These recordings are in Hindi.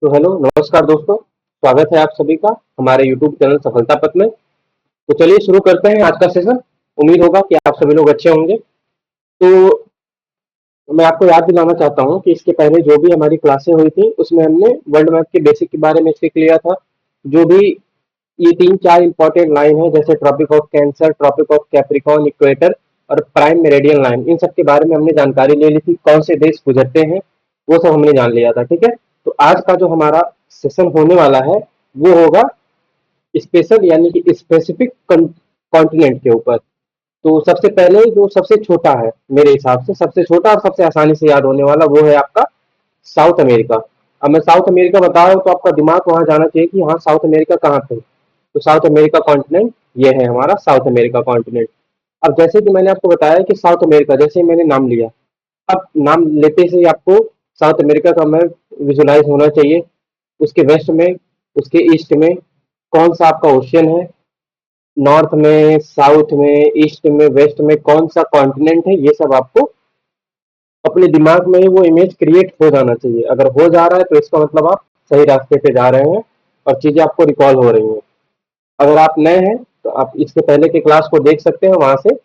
तो हेलो नमस्कार दोस्तों। स्वागत है आप सभी का हमारे यूट्यूब चैनल सफलता पथ में। तो चलिए शुरू करते हैं आज का सेशन। उम्मीद होगा कि आप सभी लोग अच्छे होंगे। तो मैं आपको याद दिलाना चाहता हूं कि इसके पहले जो भी हमारी क्लासें हुई थी उसमें हमने वर्ल्ड मैप के बेसिक के बारे में सीख लिया था। जो भी ये तीन चार इंपॉर्टेंट लाइन है जैसे Tropic of Cancer, Tropic of Capricorn, equator और प्राइम मेरिडियन लाइन, इन सब के बारे में हमने जानकारी ले ली थी। कौन से देश गुजरते हैं वो सब हमने जान लिया था। ठीक है। तो आज का जो हमारा सेशन होने वाला है वो होगा स्पेशल यानी कि स्पेसिफिक कॉन्टिनेंट के ऊपर। तो सबसे पहले जो सबसे छोटा है, मेरे हिसाब से सबसे छोटा और सबसे आसानी से याद होने वाला वो है आपका साउथ अमेरिका। अब मैं साउथ अमेरिका बता रहा हूँ तो आपका दिमाग वहां जाना चाहिए कि हाँ साउथ अमेरिका कहाँ पे है। तो साउथ अमेरिका कॉन्टिनेंट ये है हमारा साउथ अमेरिका कॉन्टिनेंट। अब जैसे कि मैंने आपको बताया कि साउथ अमेरिका, जैसे ही मैंने नाम लिया, अब नाम लेते से ही आपको साउथ अमेरिका का मैप विजुलाइज होना चाहिए। उसके वेस्ट में, उसके ईस्ट में कौन सा आपका ओशियन है, नॉर्थ में, साउथ में, ईस्ट में, वेस्ट में कौन सा कॉन्टिनेंट है, ये सब आपको अपने दिमाग में ही वो इमेज क्रिएट हो जाना चाहिए। अगर हो जा रहा है तो इसका मतलब आप सही रास्ते पे जा रहे हैं और चीजें आपको रिकॉल हो रही हैं। अगर आप नए हैं तो आप इसके पहले के क्लास को देख सकते हैं, वहां से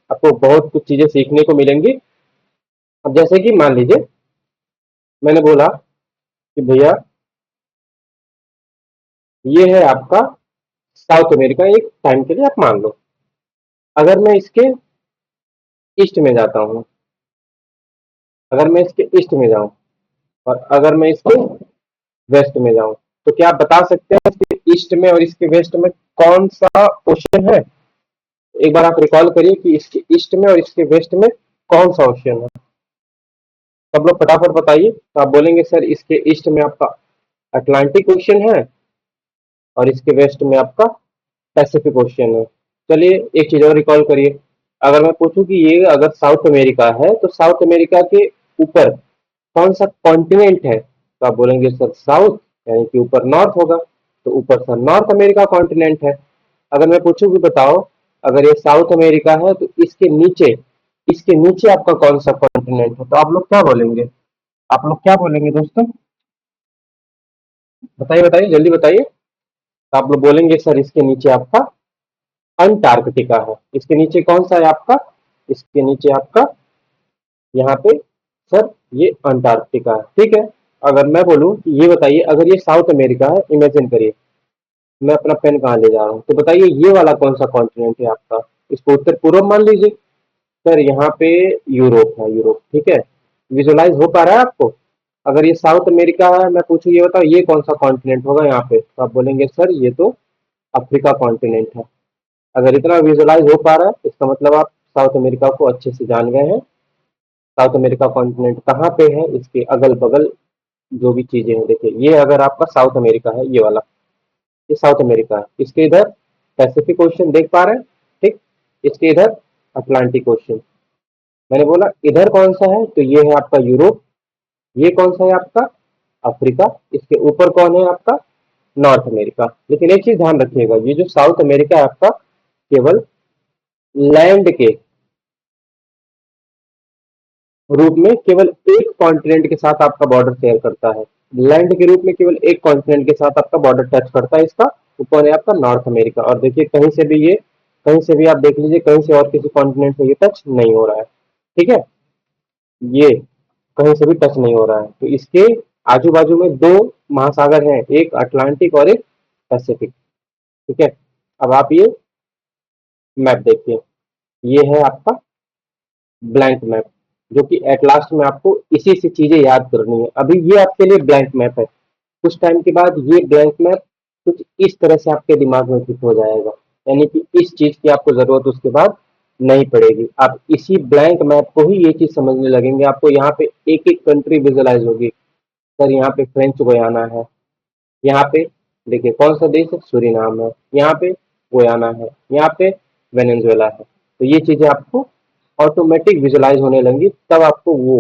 आपको बहुत कुछ चीजें सीखने को मिलेंगी। अब जैसे कि मान लीजिए मैंने बोला कि भैया ये है आपका साउथ अमेरिका, एक टाइम के लिए आप मान लो। अगर मैं इसके ईस्ट में जाता हूँ, अगर मैं इसके ईस्ट में जाऊं और अगर मैं इसके वेस्ट में जाऊं, तो क्या आप बता सकते हैं इसके ईस्ट में और इसके वेस्ट में कौन सा ओशन है? एक बार आप रिकॉल करिए कि इसके ईस्ट में और इसके वेस्ट में कौन सा ओशन है। सब लोग फटाफट बताइए। तो आप बोलेंगे सर इसके ईस्ट में आपका अटलांटिक ओशन है और इसके वेस्ट में आपका पैसिफिक ओशियन है। चलिए एक चीज और रिकॉल करिए। अगर मैं पूछूं कि ये अगर साउथ अमेरिका है तो साउथ अमेरिका के ऊपर कौन सा कॉन्टिनेंट है? तो आप बोलेंगे सर साउथ, यानी कि ऊपर नॉर्थ होगा। तो ऊपर सर नॉर्थ अमेरिका कॉन्टिनेंट है। अगर मैं पूछूं कि बताओ अगर ये साउथ अमेरिका है तो इसके नीचे आपका कौन सा कॉन्टिनेंट है? तो आप लोग क्या बोलेंगे? आप लोग क्या बोलेंगे दोस्तों? बताइए बताइए जल्दी बताइए। तो आप लोग बोलेंगे सर इसके नीचे आपका अंटार्कटिका है। इसके नीचे कौन सा है आपका? इसके नीचे आपका यहाँ पे सर ये अंटार्कटिका है। ठीक है। अगर मैं बोलूं कि ये बताइए अगर ये साउथ अमेरिका है, इमेजिन करिए, मैं अपना पेन कहाँ ले जा रहा हूँ, तो बताइए ये वाला कौन सा कॉन्टिनेंट है आपका? इसको उत्तर पूर्व मान लीजिए। सर यहाँ पे यूरोप है, यूरोप। ठीक है। विजुलाइज हो पा रहा है आपको? अगर ये साउथ अमेरिका है, मैं पूछूं ये बताओ ये कौन सा कॉन्टिनेंट होगा यहाँ पे, तो आप बोलेंगे सर ये तो अफ्रीका कॉन्टिनेंट है। अगर इतना विजुलाइज हो पा रहा है इसका मतलब आप साउथ अमेरिका को अच्छे से जान गए हैं। साउथ अमेरिका कॉन्टिनेंट कहाँ पे है, इसके अगल बगल जो भी चीजें हैं, देखिए ये अगर आपका साउथ अमेरिका है, ये वाला, ये साउथ अमेरिका है। इसके इधर पैसिफिक ओशन देख पा रहे हैं। ठीक। इसके इधर अटलांटिक ओशन। मैंने बोला इधर कौन सा है, तो ये है आपका यूरोप। ये कौन सा है आपका? अफ्रीका। इसके ऊपर कौन है आपका? North America. लेकिन एक चीज ध्यान रखिएगा, ये जो साउथ अमेरिका है आपका केवल लैंड के रूप में केवल एक कॉन्टिनेंट के साथ आपका बॉर्डर शेयर करता है। लैंड के रूप में केवल एक कॉन्टिनेंट के साथ आपका बॉर्डर टच करता है। इसका ऊपर है आपका नॉर्थ अमेरिका। और देखिए कहीं से भी ये, कहीं से भी आप देख लीजिए, कहीं से और किसी कॉन्टिनेंट से ये टच नहीं हो रहा है। ठीक है। ये कहीं से भी टच नहीं हो रहा है। तो इसके आजू बाजू में दो महासागर हैं, एक अटलांटिक और एक पैसिफिक। ठीक है। अब आप ये मैप देखिए, ये है आपका ब्लैंक मैप, जो कि एट लास्ट में आपको इसी से चीजें याद करनी है। अभी ये आपके लिए ब्लैंक मैप है। कुछ टाइम के बाद ये ब्लैंक मैप कुछ इस तरह से आपके दिमाग में फिट हो जाएगा, यानी कि इस चीज की आपको जरूरत उसके बाद नहीं पड़ेगी। आप इसी ब्लैंक मैप को ही ये चीज समझने लगेंगे। आपको यहाँ पे एक एक कंट्री विजुलाइज होगी। सर यहाँ पे फ्रेंच गुयाना है, यहाँ पे देखिए कौन सा देश है, सूरीनाम है, यहाँ पे गुयाना है, यहाँ पे वेनेजुएला है। तो ये चीजें आपको ऑटोमेटिक विजुलाइज होने लगी, तब आपको वो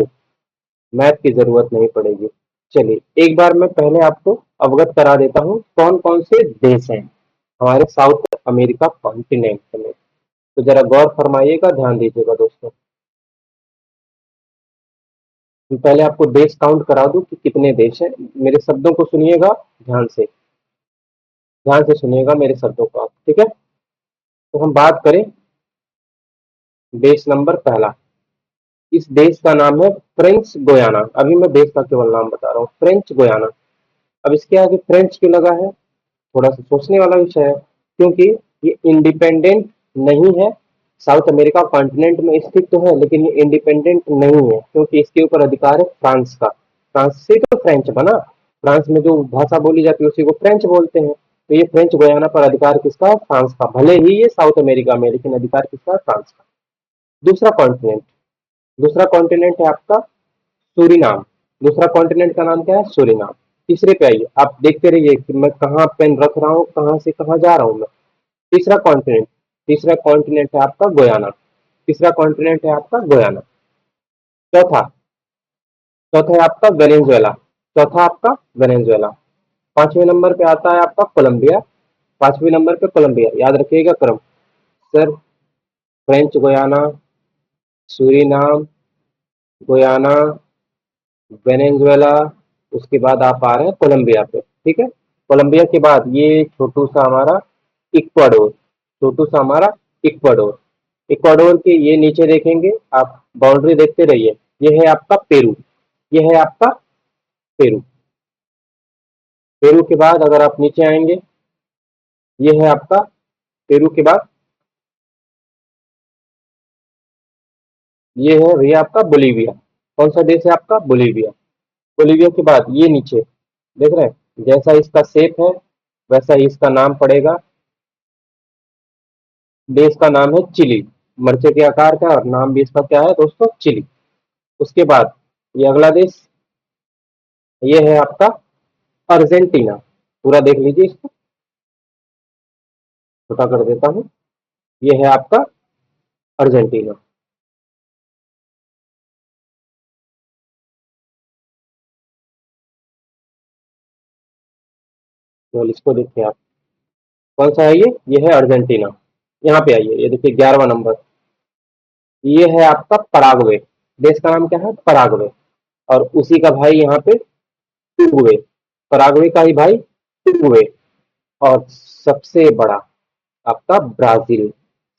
मैप की जरूरत नहीं पड़ेगी। चलिए एक बार मैं पहले आपको अवगत करा देता हूँ कौन कौन से देश हैं हमारे साउथ अमेरिका कॉन्टिनेंट में। तो जरा गौर फरमाइएगा, ध्यान दीजिएगा दोस्तों। पहले आपको देश काउंट करा दूं कि कितने देश हैं। मेरे शब्दों को सुनिएगा ध्यान से, ध्यान से सुनिएगा मेरे शब्दों को आप, ठीक है। तो हम बात करें देश नंबर पहला। इस देश का नाम है फ्रेंच गुयाना। अभी मैं देश का केवल नाम बता रहा हूँ, फ्रेंच गुयाना। अब इसके आगे फ्रेंच क्यों लगा है, थोड़ा सा सोचने वाला विषय है, क्योंकि ये इंडिपेंडेंट नहीं है। साउथ अमेरिका कॉन्टिनेंट में स्थित तो है, लेकिन ये इंडिपेंडेंट नहीं है, क्योंकि इसके ऊपर अधिकार है फ्रांस का। फ्रांस से तो फ्रेंच बना। फ्रांस में जो भाषा बोली जाती है उसी को फ्रेंच बोलते हैं। तो ये फ्रेंच गुयाना पर अधिकार किसका है, फ्रांस का। भले ही ये साउथ अमेरिका में, लेकिन अधिकार किसका है, फ्रांस का। दूसरा कॉन्टिनेंट, दूसरा कॉन्टिनेंट है आपका सूरीनाम। दूसरा कॉन्टिनेंट का नाम क्या है, सूरीनाम। तीसरे पे आइए, आप देखते रहिए कि मैं कहाँ पेन रख रहा हूँ, कहाँ से कहाँ जा रहा हूँ मैं। तीसरा कॉन्टिनेंट, तीसरा कॉन्टिनेंट है आपका गोयाना। तीसरा कॉन्टिनेंट है आपका गोयाना। चौथा, चौथा है आपका वेनेजुएला। चौथा आपका वेनेजुएला। पांचवें नंबर पे आता है आपका कोलंबिया। पांचवें नंबर पे कोलंबिया, याद रखिएगा क्रम। Sir, French Guyana, Suriname, Guyana, Venezuela, उसके बाद आप आ रहे हैं कोलंबिया पे, ठीक है। कोलंबिया के बाद ये छोटू सा हमारा इक्वाडोर, छोटू सा हमारा इक्वाडोर। इक्वाडोर के ये नीचे देखेंगे आप, बाउंड्री देखते रहिए। ये है आपका पेरू, ये है आपका पेरू। पेरू के बाद अगर आप नीचे आएंगे, ये है आपका पेरू के बाद ये है भैया आपका बोलीविया। कौन सा देश है आपका, बोलीविया। बोलीविया के बाद ये नीचे देख रहे हैं, जैसा इसका शेप है वैसा ही इसका नाम पड़ेगा। देश का नाम है चिली। मरचे के आकार का, और नाम भी इसका क्या है दोस्तों, चिली। उसके बाद ये अगला देश, ये है आपका अर्जेंटीना। पूरा देख लीजिए इसको, छोटा कर देता हूँ। ये है आपका अर्जेंटीना। तो इसको देखिए आप, कौन सा है ये है अर्जेंटीना। यहाँ पे आइए, ये देखिए 11वां नंबर, ये है आपका पराग्वे। देश का नाम क्या है, पराग्वे। और उसी का भाई यहाँ पे उरुग्वे। पराग्वे का ही भाई उरुग्वे। और सबसे बड़ा आपका ब्राजील।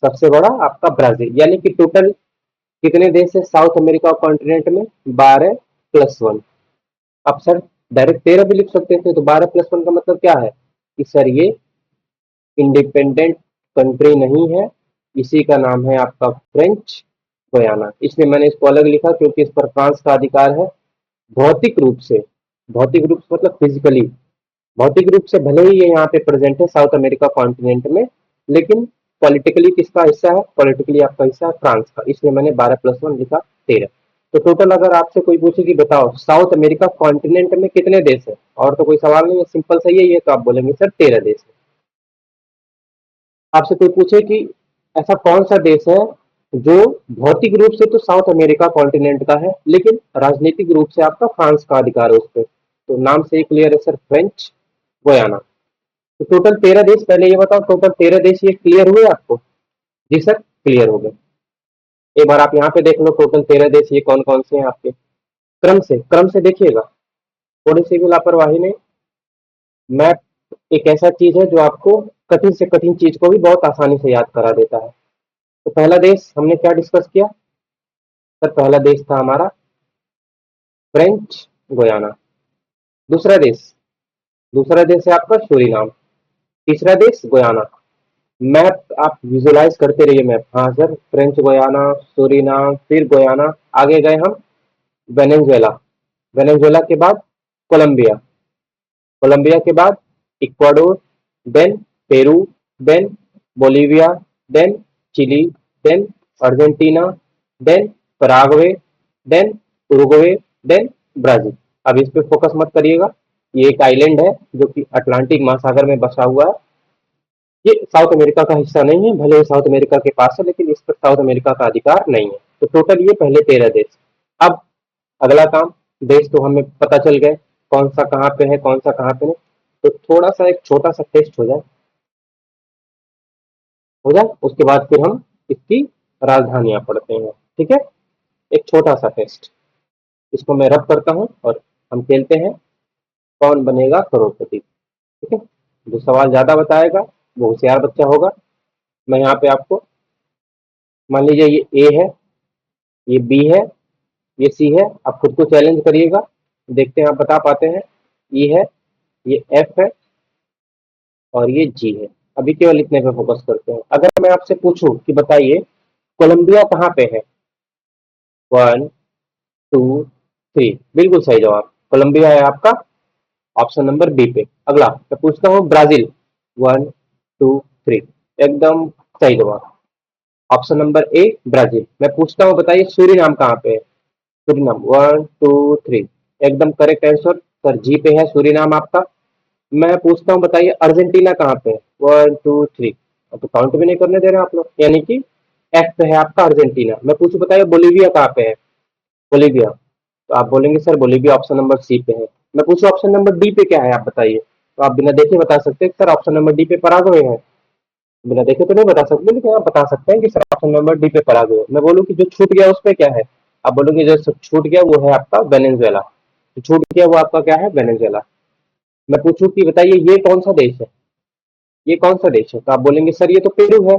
सबसे बड़ा आपका ब्राजील। यानी कि टोटल कितने देश है साउथ अमेरिका कॉन्टिनेंट में, 12+1। अब सर डायरेक्ट 13 भी लिख सकते थे, तो 12+1 का मतलब क्या है कि सर ये इंडिपेंडेंट कंट्री नहीं है। इसी का नाम है आपका फ्रेंच गुयाना। इसलिए मैंने इसको अलग लिखा, क्योंकि इस पर फ्रांस का अधिकार है। भौतिक रूप से, भौतिक रूप से मतलब फिजिकली, भौतिक रूप से भले ही ये यहाँ पे प्रेजेंट है साउथ अमेरिका कॉन्टिनेंट में, लेकिन पॉलिटिकली किसका हिस्सा है, पॉलिटिकली आपका हिस्सा है फ्रांस का। इसलिए मैंने 12+1 लिखा 13। तो टोटल अगर आपसे कोई पूछे कि बताओ साउथ अमेरिका कॉन्टिनेंट में कितने देश है, और तो कोई सवाल नहीं है, सिंपल सही है ये, तो आप बोलेंगे सर 13 देश है। आपसे कोई पूछे कि ऐसा कौन सा देश है जो भौतिक रूप से तो साउथ अमेरिका कॉन्टिनेंट का है, लेकिन राजनीतिक रूप से आपका फ्रांस का अधिकार है उस पर, तो नाम से ही क्लियर है सर, फ्रेंच गुयाना। तो टोटल 13 देश, पहले ये बताओ टोटल 13 देश ये क्लियर हुए आपको। जी सर, क्लियर हो गए। एक बार आप यहाँ पे देख लो टोटल 13 देश ये कौन कौन से हैं आपके, क्रम से, क्रम से देखिएगा, थोड़ी सी भी लापरवाही नहीं। मैप एक ऐसा चीज है जो आपको कठिन से कठिन चीज को भी बहुत आसानी से याद करा देता है। तो पहला देश हमने क्या डिस्कस किया सर, पहला देश था हमारा फ्रेंच गुयाना। दूसरा देश, दूसरा देश है आपका सूरीनाम। तीसरा देश गुयाना। मैप आप विजुलाइज करते रहिए मैप। हाँ सर, फ्रेंच गुयाना, सूरीनाम, फिर गुयाना, आगे गए हम वेनेजुएला। वेनेजुएला के बाद कोलंबिया। कोलंबिया के बाद Ecuador, then Peru, then Bolivia, then Chile, then Argentina, then Paraguay, then Uruguay, then Brazil. अब इस पे फोकस मत करिएगा, ये एक आइलैंड है जो कि अटलांटिक महासागर में बसा हुआ है। ये साउथ अमेरिका का हिस्सा नहीं है, भले ही साउथ अमेरिका के पास है, लेकिन इस पर साउथ अमेरिका का अधिकार नहीं है। तो टोटल ये पहले 13 देश। अब अगला काम, देश तो हमें पता चल गए कौन सा कहाँ पे है, कौन सा कहाँ पे नहीं। तो थोड़ा सा एक छोटा सा टेस्ट हो जाए, हो जाए, उसके बाद फिर हम इसकी राजधानियां पढ़ते हैं, ठीक है। एक छोटा सा टेस्ट, इसको मैं रब करता हूँ और हम खेलते हैं कौन बनेगा करोड़पति। ठीक है, जो सवाल ज्यादा बताएगा वो होशियार बच्चा होगा। मैं यहाँ पे आपको, मान लीजिए ये ए है, ये बी है, ये सी है, आप खुद को चैलेंज करिएगा, देखते हैं आप बता पाते हैं। ई है, ये एफ है और ये जी है। अभी केवल इतने पे फोकस करते हैं। अगर मैं आपसे पूछूं कि बताइए कोलंबिया कहाँ पे है, 1 2 3, बिल्कुल सही जवाब, कोलंबिया है आपका ऑप्शन नंबर बी पे। अगला मैं पूछता हूँ ब्राजील, 1 2 3, एकदम सही जवाब, ऑप्शन नंबर ए ब्राजील। मैं पूछता हूँ बताइए सूरीनाम कहाँ पे है, सूरीनाम, 1 2 3, एकदम करेक्ट आंसर सर, जी पे है सूरीनाम आपका। मैं पूछता हूँ बताइए अर्जेंटीना कहाँ पे है, 1 2 3, अब तो काउंट भी नहीं करने दे रहे आप लोग, यानी कि एफ पे है आपका अर्जेंटीना। मैं पूछूं बताइए बोलीविया कहाँ पे है, बोलीविया, तो आप बोलेंगे sir Bolivia option number C पे है। मैं पूछूं ऑप्शन नंबर डी पे क्या है आप बताइए, तो आप बिना देखे बता सकते हैं सर ऑप्शन नंबर डी पे पराग्वे है। बिना देखे तो नहीं बता सकते, लेकिन आप बता सकते हैं कि सर ऑप्शन नंबर डी पे पराग्वे। मैं बोलूं कि जो छूट गया उस पे क्या है, आप बोलोगे जो छूट गया वो है आपका वेनेजुएला, जो छूट गया वो आपका क्या है, वेनेजुएला। मैं पूछूं कि बताइए ये कौन सा देश है, ये कौन सा देश है, तो आप बोलेंगे सर ये तो पेरू है।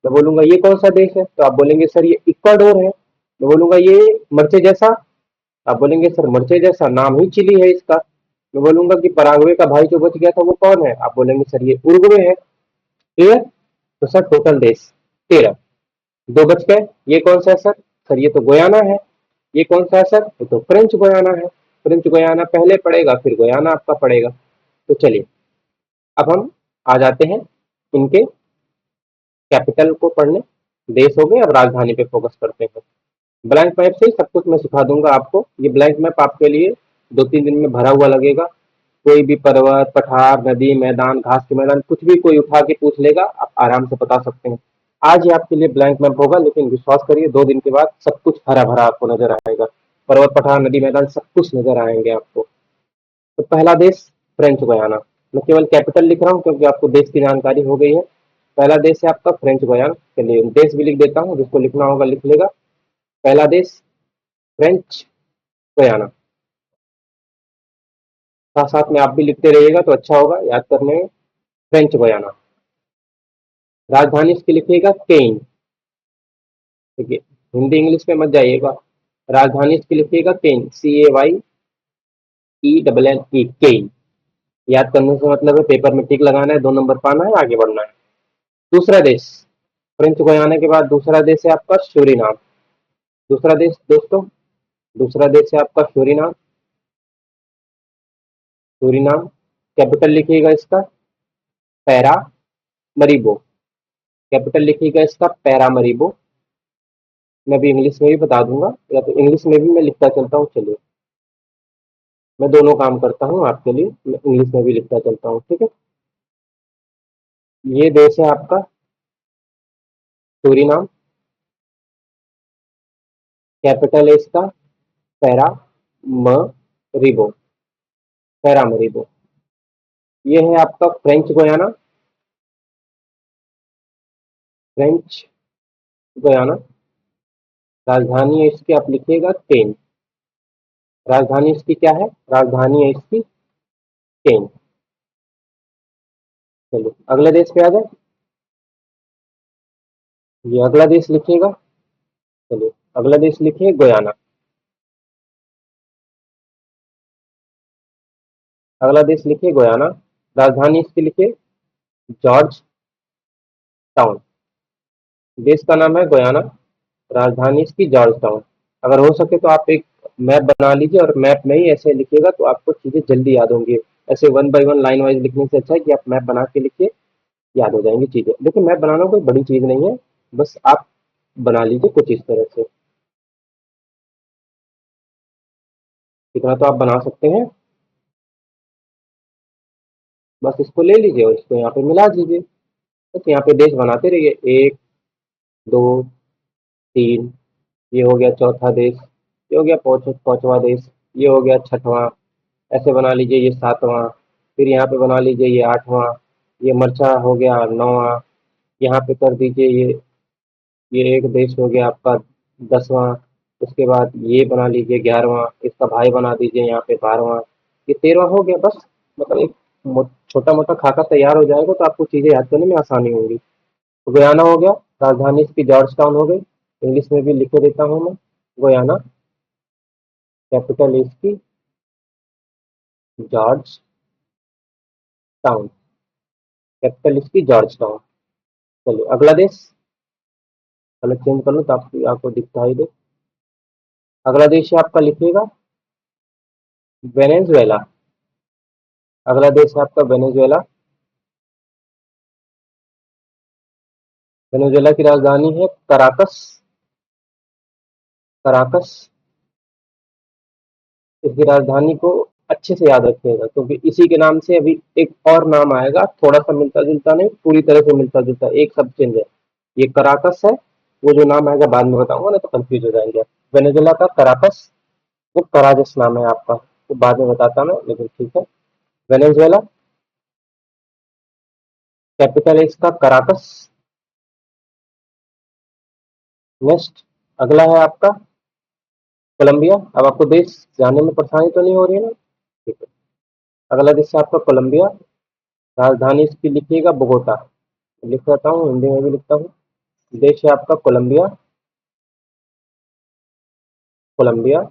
मैं बोलूंगा ये कौन सा देश है, तो आप बोलेंगे सर ये इक्वाडोर है। मैं बोलूंगा ये मर्चे जैसा, आप बोलेंगे सर मर्चे जैसा नाम ही चिली है इसका। मैं बोलूंगा कि पराग्वे का भाई जो बच गया था वो कौन है, आप बोलेंगे सर ये उरुग्वे है। क्लियर, तो सर टोटल देश 13, दो बच गए। ये कौन सा है सर, सर ये तो गोयाना है। ये कौन सा है सर, ये तो फ्रेंच गोयाना है। फ्रेंच गोयाना पहले पड़ेगा फिर गोयाना आपका पड़ेगा। तो चलिए अब हम आ जाते हैं इनके कैपिटल को पढ़ने। देश हो गए, अब राजधानी पे फोकस करते हैं। ब्लैंक मैप से ही सब कुछ मैं सिखा दूंगा आपको। ये ब्लैंक मैप आपके लिए 2 3 दिन में भरा हुआ लगेगा। कोई भी पर्वत पठार नदी मैदान घास के मैदान कुछ भी कोई उठा के पूछ लेगा, आप आराम से बता सकते हैं। आज ही आपके लिए ब्लैंक मैप होगा, लेकिन विश्वास करिए 2 दिन के बाद सब कुछ हरा भरा आपको नजर आएगा। पर्वत पठार नदी मैदान सब कुछ नजर आएंगे आपको। तो पहला देश फ्रेंच गुयाना, मैं केवल कैपिटल लिख रहा हूँ क्योंकि आपको देश की जानकारी हो गई है। पहला देश है आपका फ्रेंच गुयाना, चलिए देश भी लिख देता हूँ, जिसको लिखना होगा लिख लेगा। पहला देश फ्रेंच गुयाना, साथ साथ में आप भी लिखते रहिएगा तो अच्छा होगा याद करने में। फ्रेंच गुयाना, राजधानी इसकी लिखिएगा केन। ठीक है, हिंदी इंग्लिश में मत जाइएगा, राजधानी इसकी लिखिएगा केन, CAYENNE, केन। याद करने से मतलब है पेपर में टिक लगाना है, 2 नंबर पाना है, आगे बढ़ना है। दूसरा देश, फ्रेंच गुयाना के बाद दूसरा देश है आपका सूरीनाम। दूसरा देश दोस्तों, दूसरा देश है आपका सूरीनाम। सूरीनाम, कैपिटल लिखिएगा इसका पैरा मरीबो, कैपिटल लिखिएगा इसका पैरा मरीबो। मैं भी इंग्लिश में भी बता दूंगा, या तो इंग्लिश में भी मैं लिखता चलता हूँ, चलिए मैं दोनों काम करता हूँ आपके लिए, मैं इंग्लिश में भी लिखता चलता हूँ, ठीक है। ये देश है आपका सूरीनाम, कैपिटल है इसका पैरा मरीबो, पैरा मरीबो। ये है आपका फ्रेंच गुयाना, फ्रेंच गुयाना, राजधानी है इसकी आप लिखिएगा केन। राजधानी इसकी क्या है, राजधानी है इसकी केन। चलिए अगले देश पे आ जाए, ये अगला देश लिखिएगा। चलिए अगला देश लिखिए गुयाना। अगला देश लिखिए गुयाना, राजधानी इसकी लिखिए जॉर्ज टाउन। देश का नाम है गुयाना, राजधानी इसकी जॉर्ज टाउन। अगर हो सके तो आप एक मैप बना लीजिए और मैप में ही ऐसे लिखिएगा तो आपको चीजें जल्दी याद होंगी। ऐसे 1 बाय 1 लाइन वाइज लिखने से अच्छा है कि आप मैप बना के लिखिए, याद हो जाएंगी चीजें। देखिए मैप बनाना कोई बड़ी चीज नहीं है, बस आप बना लीजिए कुछ इस तरह से, इतना तो आप बना सकते हैं। बस इसको ले लीजिए और इसको यहाँ पे मिला दीजिए, बस यहाँ पे देश बनाते रहिए, 1 2 3, ये हो गया चौथा देश, ये हो गया पांचवा देश, ये हो गया छठवां, ऐसे बना लीजिए ये सातवां, फिर यहाँ पे बना लीजिए ये आठवां, ये मरचा हो गया नौवां, यहाँ पे कर दीजिए ये एक देश हो गया आपका 10वां, उसके बाद ये बना लीजिए 11वां, इसका भाई बना दीजिए यहाँ पे 12वां, ये 13वां हो गया बस। मतलब एक छोटा मोटा खाका तैयार हो जाएगा तो आपको चीजें याद करने में आसानी होगी। तो गुयाना हो गया, राजधानी इसकी जॉर्ज टाउन हो गई, इंग्लिश में भी लिख के देता हूँ मैं, गुयाना, कैपिटल इसकी जॉर्ज टाउन, कैपिटल इसकी जॉर्ज टाउन। चलिए अगला देश, कलर चेंज कर लो तो आपको दिखाई दे। अगला देश है आपका, लिखिएगा वेनेजुएला। अगला देश है आपका वेनेजुएला। वेनेजुएला की राजधानी है कराकस, कराकस। इसकी राजधानी को अच्छे से याद रखिएगा क्योंकि इसी के नाम से अभी एक और नाम आएगा, थोड़ा सा मिलता जुलता नहीं, पूरी तरह से मिलता जुलता, एक सब चेंज है। ये कराकस है, वो जो नाम आएगा बाद में बताऊंगा ना तो कंफ्यूज हो जाएंगे। वेनेजुएला का कराकस, वो कराजस नाम है आपका, तो बाद में बताता मैं, लेकिन ठीक है। वेनेजुएला, कैपिटल है इसका कराकस। नेक्स्ट, अगला है आपका कोलंबिया। अब आपको देश जाने में परेशानी तो नहीं हो रही है ना? ठीक है। अगला देश है आपका कोलंबिया, राजधानी इसकी लिखिएगा बोगोटा। लिख देता हूँ, हिंदी में भी लिखता हूँ। देश है आपका कोलंबिया, कोलंबिया,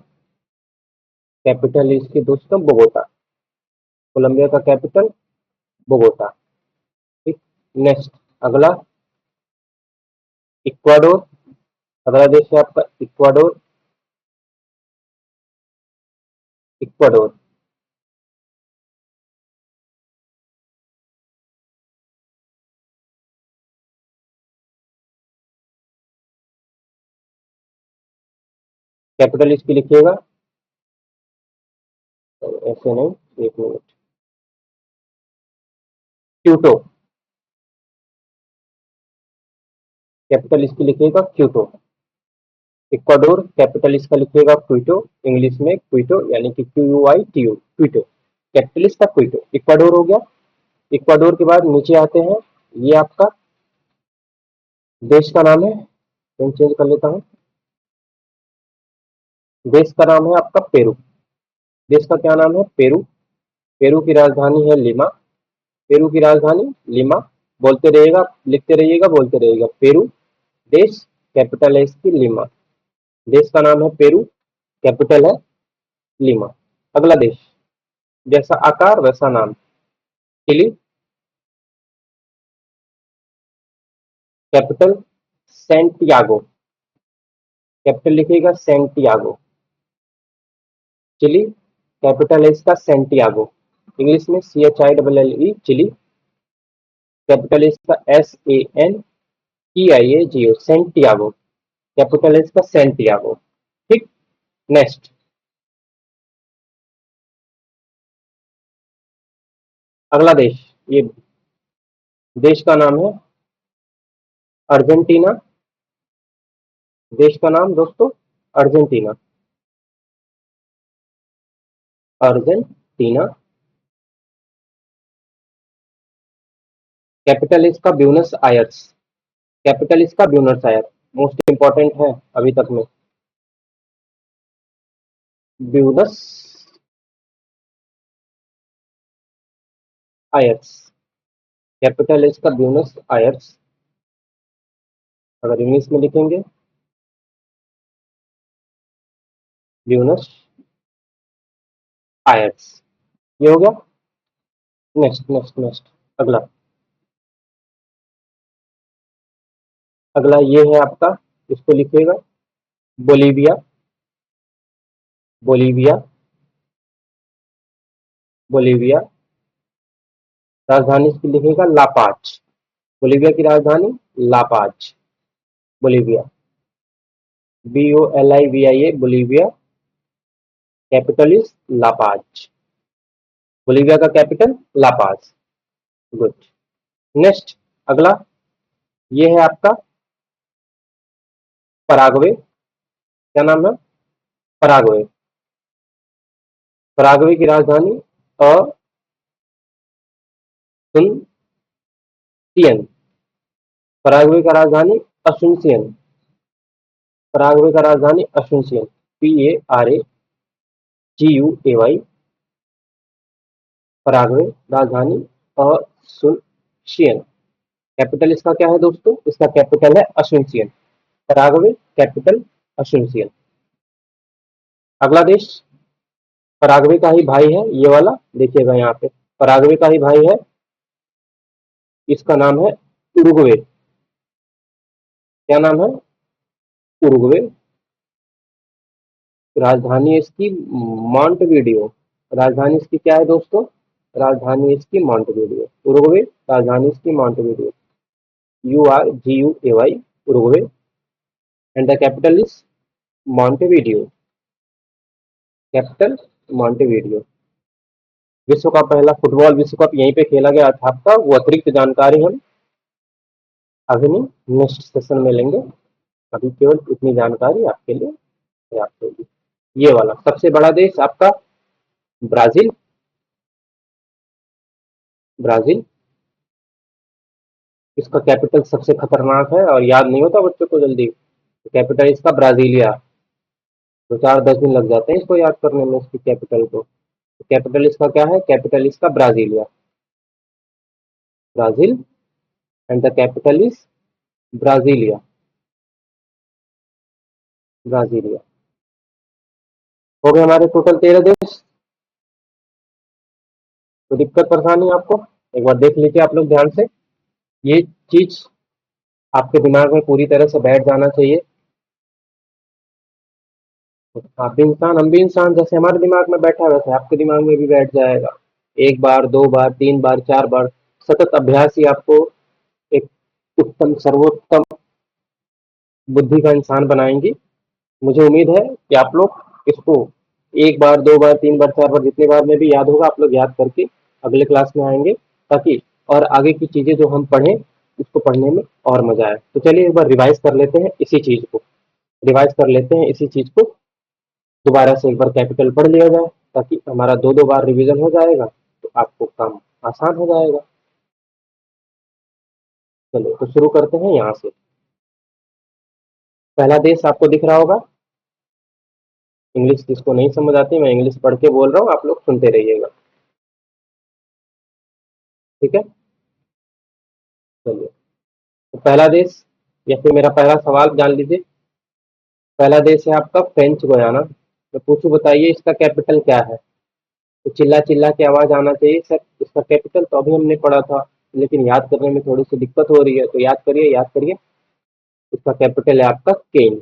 कैपिटल है इसकी दोस्तों बोगोटा। कोलंबिया का कैपिटल बोगोटा। ठीक। नेक्स्ट, अगला इक्वाडोर। अगला देश है आपका इक्वाडोर, इक्वाडोर, कैपिटल इसकी लिखिएगा, ऐसे नहीं, एक मिनट, क्यूटो, कैपिटल इसकी लिखिएगा क्यूटो। इक्वाडोर, कैपिटल इसका लिखिएगा क्विटो, इंग्लिश में क्विटो यानी कि QUITO, क्विटो, कैपिटल इसका क्विटो। इक्वाडोर हो गया। इक्वाडोर के बाद नीचे आते हैं, ये आपका देश का नाम है, चेंज कर लेता हूँ। देश का नाम है आपका पेरू। देश का क्या नाम है? पेरू। पेरू की राजधानी है लिमा। पेरू की राजधानी लिमा। बोलते रहिएगा, लिखते रहिएगा, बोलते रहिएगा, पेरू। देश, कैपिटल है इसकी लिमा। देश का नाम है पेरू, कैपिटल है लिमा। अगला देश, जैसा आकार वैसा नाम, चिली, कैपिटल सेंटियागो। कैपिटल लिखिएगा सेंटियागो। चिली, कैपिटल है इसका सेंटियागो, इंग्लिश में CHILLE, चिली, कैपिटल है इसका SANTIAGO, सेंटियागो, कैपिटल है इसका सेंटियागो। ठीक। नेक्स्ट, अगला देश, ये देश का नाम है अर्जेंटीना। देश का नाम दोस्तों अर्जेंटीना, अर्जेंटीना, कैपिटल इसका ब्यूनस आयर्स। कैपिटल इसका ब्यूनस आयर्स, मोस्ट इंपॉर्टेंट है अभी तक में, ब्यूनस आयर्स, कैपिटल इसका ब्यूनस आयर्स। अगर इंग्लिश में लिखेंगे ब्यूनस आयर्स। ये हो गया। नेक्स्ट नेक्स्ट नेक्स्ट, अगला, अगला ये है आपका, इसको लिखिएगा बोलीविया, बोलीविया, बोलीविया, राजधानी इसकी लिखिएगा लापाज। बोलीविया की राजधानी La Paz, Bolivia, BOLIVIA, Bolivia, capital is La Paz. Bolivia का कैपिटल लापाज। गुड। नेक्स्ट, अगला, ये है आपका पराग्वे। क्या नाम है? पराग्वे। पराग्वे की राजधानी असुनसियन। पराग्वे का राजधानी असुनसियन। पराग्वे का राजधानी असुनसियन, PARAGUAY, पराग्वे, राजधानी असुनसियन। कैपिटल इसका क्या है दोस्तों? इसका कैपिटल है असुनसियन। Paraguay capital Asuncion. अगला देश पराग्वे का ही भाई है, ये वाला देखिएगा यहाँ पे, पराग्वे का ही भाई है, इसका नाम है उरुग्वे। क्या नाम है? उरुग्वे। राजधानी इसकी मॉन्टवीडियो। राजधानी इसकी क्या है दोस्तों? राजधानी इसकी मॉन्टवीडियो। उरुग्वे, राजधानी इसकी Montevideo, URGUAY, Uruguay. And the capital is Montevideo. Capital Montevideo. विश्व का पहला फुटबॉल विश्व कप यहीं पे खेला गया था आपका, वो अतिरिक्त जानकारी हम अभी नहीं नेक्स्ट सेशन में लेंगे। अभी केवल इतनी जानकारी आपके लिए पर्याप्त होगी। ये वाला सबसे बड़ा देश आपका ब्राजील। ब्राजील, इसका कैपिटल सबसे खतरनाक है और याद नहीं होता बच्चों को जल्दी। कैपिटल इसका ब्राजीलिया। तो 4-10 दिन लग जाते हैं इसको याद करने में, इसकी कैपिटल को। कैपिटल इसका क्या है? कैपिटल इसका Brasilia. Brazil and the capital is Brasilia. Brasilia. हो गए हमारे टोटल 13 देश। तो दिक्कत परेशानी आपको एक बार देख लीजिए आप लोग ध्यान से। ये चीज आपके दिमाग में पूरी तरह से बैठ जाना चाहिए। आप भी इंसान, हम भी इंसान, जैसे हमारे दिमाग में बैठा है वैसे आपके दिमाग में भी बैठ जाएगा। एक बार, दो बार, तीन बार, चार बार सतत अभ्यास ही आपको एक उत्तम सर्वोत्तम बुद्धि का इंसान बनाएंगी। मुझे उम्मीद है कि आप लोग इसको एक बार, दो बार, तीन बार, चार बार, जितनी बार में भी याद होगा आप लोग याद करके अगले क्लास में आएंगे, ताकि और आगे की चीजें जो हम पढ़ें उसको पढ़ने में और मजा आए। तो चलिए एक बार रिवाइज कर लेते हैं इसी चीज को। रिवाइज कर लेते हैं इसी चीज को। दोबारा से एक बार कैपिटल पढ़ लिया जाए, ताकि हमारा दो दो बार रिवीजन हो जाएगा, तो आपको काम आसान हो जाएगा। चलो तो शुरू करते हैं यहाँ से। पहला देश आपको दिख रहा होगा। इंग्लिश जिसको नहीं समझ आती, मैं इंग्लिश पढ़ के बोल रहा हूँ, आप लोग सुनते रहिएगा। ठीक है, चलिए। तो पहला देश या फिर मेरा पहला सवाल जान लीजिए। पहला देश है आपका फ्रेंच गुयाना। मैं पूछूं, बताइए इसका कैपिटल क्या है? तो चिल्ला चिल्ला के आवाज आना चाहिए सर इसका कैपिटल, तो अभी हमने पढ़ा था, लेकिन याद करने में थोड़ी सी दिक्कत हो रही है, तो याद करिए, याद करिए। इसका कैपिटल है आपका केन।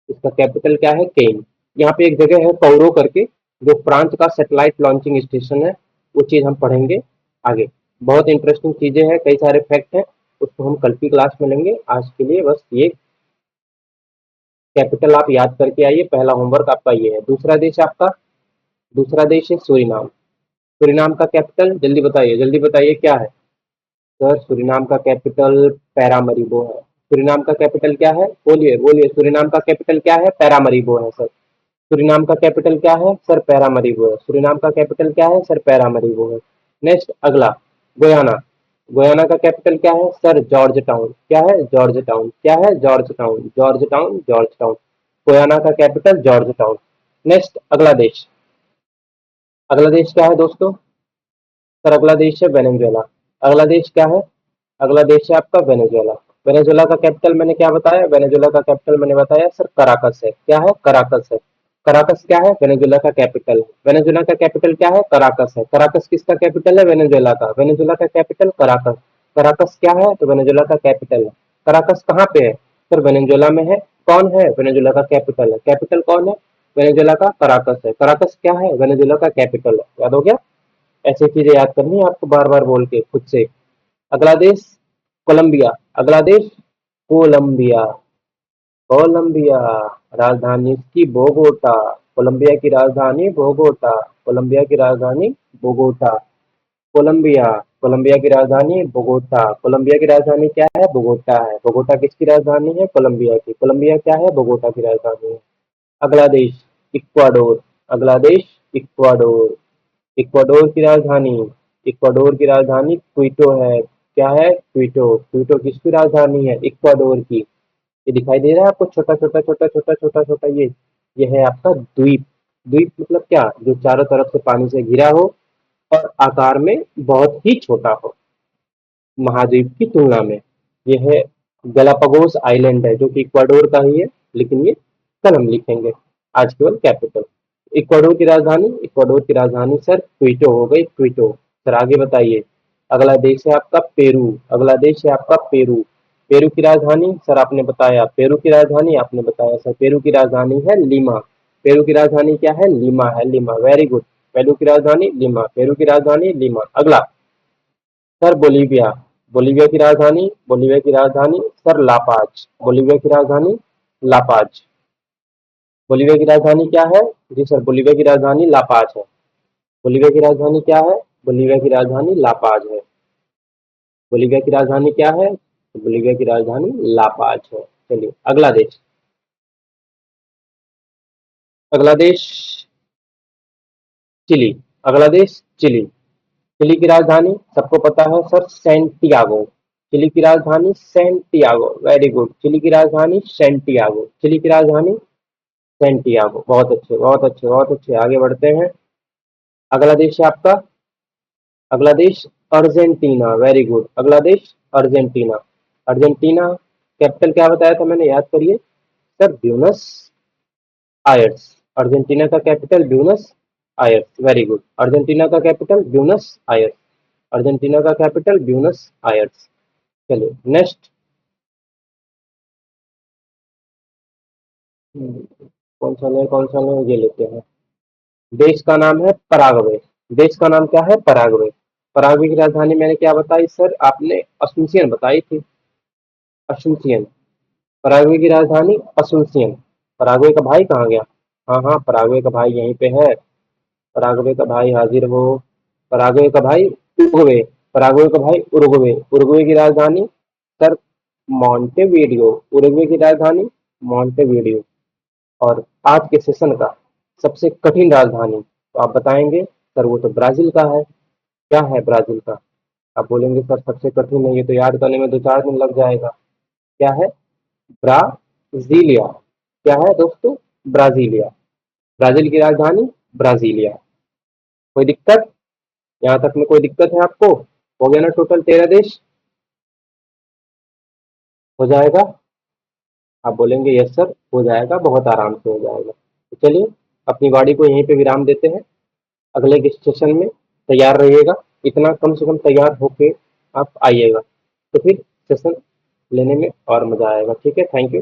इसका कैपिटल क्या है? केन। यहाँ पे एक जगह है पौरो करके, जो फ्रांस का सैटेलाइट लॉन्चिंग स्टेशन है, वो चीज हम पढ़ेंगे आगे। बहुत इंटरेस्टिंग चीजें हैं, कई सारे फैक्ट हैं, उसको हम कल की क्लास में लेंगे। आज के लिए बस ये कैपिटल आप याद करके आइए, पहला होमवर्क आपका ये है। दूसरा देश आपका, दूसरा देश है सूरीनाम। सूरीनाम का कैपिटल जल्दी बताइए क्या है? सर सूरीनाम का कैपिटल पैरामरीबो है। सूरीनाम का कैपिटल क्या है? बोलिए बोलिए, सूरीनाम का कैपिटल क्या है? पैरामरीबो है सर। सूरीनाम का कैपिटल क्या है? सर पैरामरीबो है। सूरीनाम का कैपिटल क्या है? सर पैरामरीबो है। नेक्स्ट अगला, गोयाना। गोयाना का कैपिटल क्या है? Sir Georgetown. क्या है? Georgetown. क्या है? Georgetown, Georgetown, Georgetown. Guyana का कैपिटल जॉर्ज टाउन। नेक्स्ट अगला देश। अगला देश क्या है दोस्तों? सर अगला देश है वेनेजुएला। अगला देश क्या है? अगला देश है आपका वेनेजुएला। वेनेजुएला का कैपिटल मैंने क्या बताया? वेनेजुएला का कैपिटल मैंने बताया सर कराकस है। क्या है? कराकस है। कराकस क्या है? वेनेजुएला का कैपिटल है। वेनेजुएला का कैपिटल क्या है? कराकस है। कराकस किसका कैपिटल है? वेनेजुएला का। वेनेजुएला का कैपिटल कराकस। कराकस क्या है? तो वेनेजुएला का कैपिटल है। कराकस कहाँ पे है? सर वेनेजुएला में है। कौन है? वेनेजुएला का कैपिटल है। कैपिटल कौन है? वेनेजुएला का कराकस है। कराकस क्या है? वेनेजुएला का कैपिटल है। याद हो गया? ऐसी चीजें याद करनी है आपको बार बार बोल के खुद से। अगला देश कोलंबिया। अगला देश कोलंबिया। कोलंबिया, राजधानी इसकी बोगोटा। कोलंबिया की राजधानी बोगोटा। कोलंबिया की राजधानी बोगोटा। कोलंबिया, कोलंबिया की राजधानी बोगोटा। कोलंबिया की राजधानी क्या है? बोगोटा है। बोगोटा किसकी राजधानी है? कोलंबिया की। कोलंबिया क्या है? बोगोटा की राजधानी है। अगला देश इक्वाडोर। अगला देश इक्वाडोर। इक्वाडोर की राजधानी, इक्वाडोर की राजधानी क्विटो है। क्या है? क्विटो। क्विटो किसकी राजधानी है? इक्वाडोर की। ये दिखाई दे रहा है आपको, छोटा छोटा छोटा छोटा छोटा छोटा, ये है आपका द्वीप। द्वीप मतलब क्या, जो चारों तरफ से पानी से घिरा हो और आकार में बहुत ही छोटा हो महाद्वीप की तुलना में। ये है गलापागोस आइलैंड है, जो कि इक्वाडोर का ही है, लेकिन ये कल हम लिखेंगे, आज केवल कैपिटल। इक्वाडोर की राजधानी सर क्विटो हो गई, क्विटो। सर आगे बताइए। अगला देश है आपका पेरू। अगला देश है आपका पेरू। पेरू की राजधानी सर आपने बताया, पेरू की राजधानी आपने बताया सर, पेरू की राजधानी है लीमा। पेरू की राजधानी क्या है, लीमा है, लीमा, वेरी गुड। पेरू की राजधानी लीमा, पेरू की राजधानी लीमा। अगला सर बोलीविया। बोलीविया की राजधानी सर लापाज। बोलीविया की राजधानी लापाज। बोलीविया की राजधानी क्या है, जी सर, बोलीविया की राजधानी लापाज है। बोलीविया की राजधानी क्या है, बोलीविया की राजधानी लापाज है। बोलीविया की राजधानी क्या है, तो बोलीविया की राजधानी लापाज है। चलिए अगला देश। अगला देश चिली। अगला देश चिली। चिली की राजधानी सबको पता है सर, सेंटियागो। चिली की राजधानी सेंटियागो, वेरी गुड। चिली की राजधानी सेंटियागो। चिली की राजधानी सेंटियागो, बहुत अच्छे बहुत अच्छे बहुत अच्छे। आगे बढ़ते हैं। अगला देश है आपका, अगला देश अर्जेंटीना, वेरी गुड। अगला देश अर्जेंटीना। अर्जेंटीना कैपिटल क्या बताया था मैंने, याद करिए सर, ब्यूनस आयर्स। अर्जेंटीना का capital Buenos Aires, very good. Argentina का कैपिटल ब्यूनस आयर्स। अर्जेंटीना का कैपिटल ब्यूनस आयर्स। चलिए नेक्स्ट। कौन सा लें कौन सा लें, ये लेते हैं। देश का नाम है पराग्वे। देश का नाम क्या है, पराग्वे। पराग्वे की राजधानी मैंने क्या बताई सर, आपने असुनसियन बताई थी, असुनसियन। पराग्वे की राजधानी असुनसियन। पराग्वे का भाई कहाँ गया, हाँ हाँ, पराग्वे का भाई यहीं पे है। पराग्वे का भाई हाजिर हो। पराग्वे का भाई उरुग्वे। पराग्वे का भाई उरुग्वे। उरुग्वे की राजधानी सर मॉन्टेवीडियो। उरुग्वे की राजधानी मॉन्टेवीडियो। और आज के सेशन का सबसे कठिन राजधानी तो आप बताएंगे सर, वो तो ब्राजील का है। क्या है ब्राजील का, आप बोलेंगे सर सबसे कठिन है, ये तो याद करने में 2-4 दिन लग जाएगा। क्या है, ब्राजीलिया। क्या है दोस्तों, ब्राजीलिया। ब्राजील की राजधानी ब्राजीलिया। कोई दिक्कत, यहाँ तक में कोई दिक्कत है आपको, हो गया ना टोटल 13 देश, हो जाएगा। आप बोलेंगे यस सर हो जाएगा, बहुत आराम से हो जाएगा। तो चलिए अपनी गाड़ी को यहीं पे विराम देते हैं, अगले के सेशन में तैयार रहिएगा। इतना कम से कम तैयार होके आप आइएगा, तो फिर सेशन लेने में और मजा आएगा। ठीक है, थैंक यू।